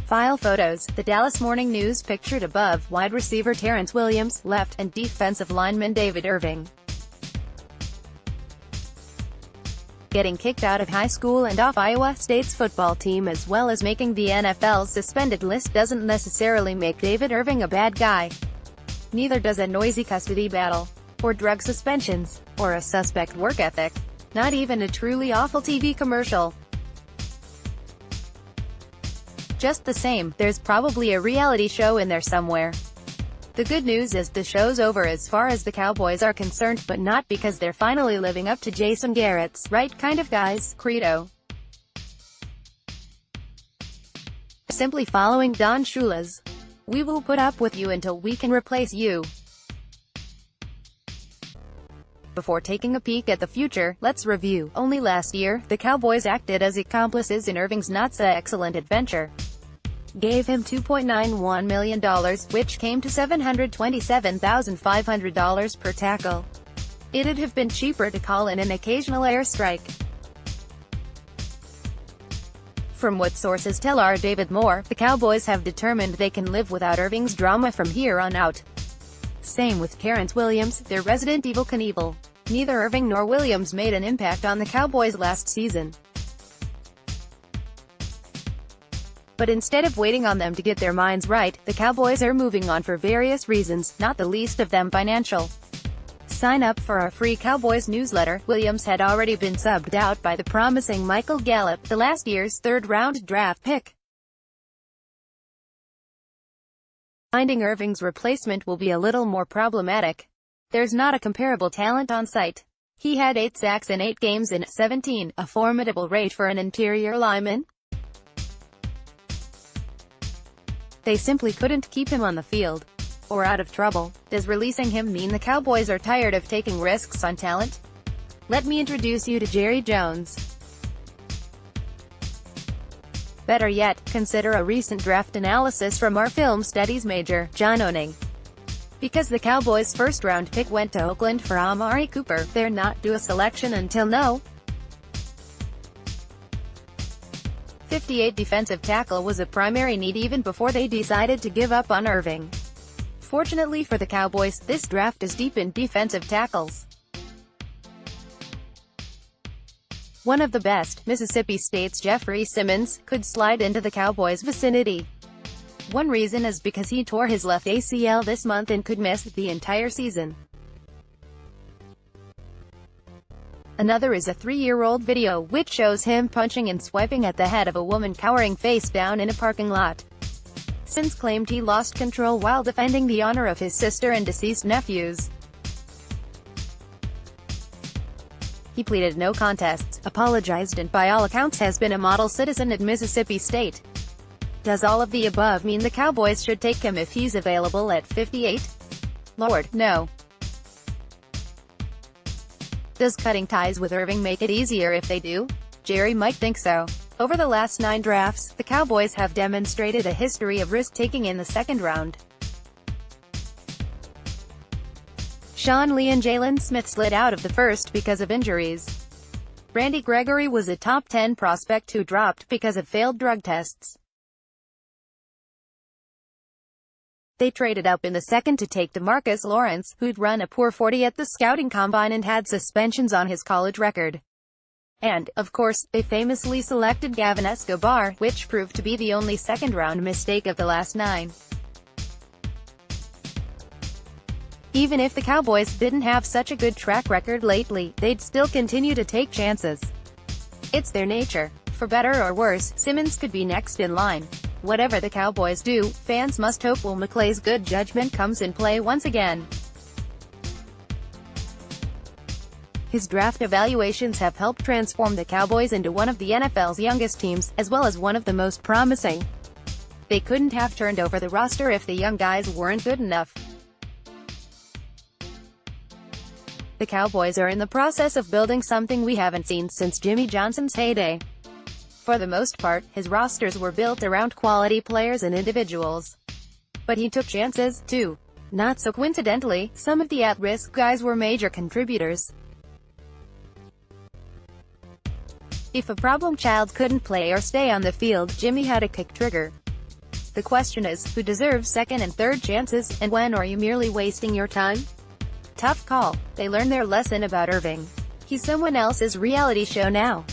File photos. The Dallas Morning News pictured above, wide receiver Terrance Williams, left, and defensive lineman David Irving. Getting kicked out of high school and off Iowa State's football team as well as making the NFL's suspended list doesn't necessarily make David Irving a bad guy. Neither does a noisy custody battle, or drug suspensions, or a suspect work ethic. Not even a truly awful TV commercial. Just the same, there's probably a reality show in there somewhere. The good news is the show's over as far as the Cowboys are concerned, but not because they're finally living up to Jason Garrett's "right kind of guys" credo. Simply following Don Shula's "we will put up with you until we can replace you." Before taking a peek at the future, let's review. Only last year, the Cowboys acted as accomplices in Irving's not-so-excellent adventure. Gave him $2.91 million, which came to $727,500 per tackle. It'd have been cheaper to call in an occasional airstrike. From what sources tell R. David Moore, the Cowboys have determined they can live without Irving's drama from here on out. Same with Terrance Williams, their resident Evel Knievel. Neither Irving nor Williams made an impact on the Cowboys last season. But instead of waiting on them to get their minds right, the Cowboys are moving on for various reasons, not the least of them financial. Sign up for our free Cowboys newsletter. Williams had already been subbed out by the promising Michael Gallup, the last year's third-round draft pick. Finding Irving's replacement will be a little more problematic. There's not a comparable talent on site. He had 8 sacks in 8 games in 17, a formidable rate for an interior lineman. They simply couldn't keep him on the field, or out of trouble. Does releasing him mean the Cowboys are tired of taking risks on talent? Let me introduce you to Jerry Jones. Better yet, consider a recent draft analysis from our film studies major, John Oning. Because the Cowboys' first-round pick went to Oakland for Amari Cooper, they're not due a selection until no. 58 defensive tackle was a primary need even before they decided to give up on Irving. Fortunately for the Cowboys, this draft is deep in defensive tackles. One of the best, Mississippi State's Jeffrey Simmons, could slide into the Cowboys' vicinity. One reason is because he tore his left ACL this month and could miss the entire season. Another is a 3-year-old video which shows him punching and swiping at the head of a woman cowering face down in a parking lot. Simmons claimed he lost control while defending the honor of his sister and deceased nephews. He pleaded no contests, apologized and by all accounts has been a model citizen at Mississippi State. Does all of the above mean the Cowboys should take him if he's available at 58? Lord, no. Does cutting ties with Irving make it easier if they do? Jerry might think so. Over the last 9 drafts, the Cowboys have demonstrated a history of risk-taking in the second round. Sean Lee and Jalen Smith slid out of the first because of injuries. Randy Gregory was a top 10 prospect who dropped because of failed drug tests. They traded up in the second to take DeMarcus Lawrence, who'd run a poor 40 at the scouting combine and had suspensions on his college record. And, of course, they famously selected Gavin Escobar, which proved to be the only second-round mistake of the last 9. Even if the Cowboys didn't have such a good track record lately, they'd still continue to take chances. It's their nature. For better or worse, Simmons could be next in line. Whatever the Cowboys do, fans must hope Will McClay's good judgment comes in play once again. His draft evaluations have helped transform the Cowboys into one of the NFL's youngest teams, as well as one of the most promising. They couldn't have turned over the roster if the young guys weren't good enough. The Cowboys are in the process of building something we haven't seen since Jimmy Johnson's heyday. For the most part, his rosters were built around quality players and individuals. But he took chances, too. Not so coincidentally, some of the at-risk guys were major contributors. If a problem child couldn't play or stay on the field, Jimmy had a kick trigger. The question is, who deserves second and third chances, and when are you merely wasting your time? Tough call. They learned their lesson about Irving. He's someone else's reality show now.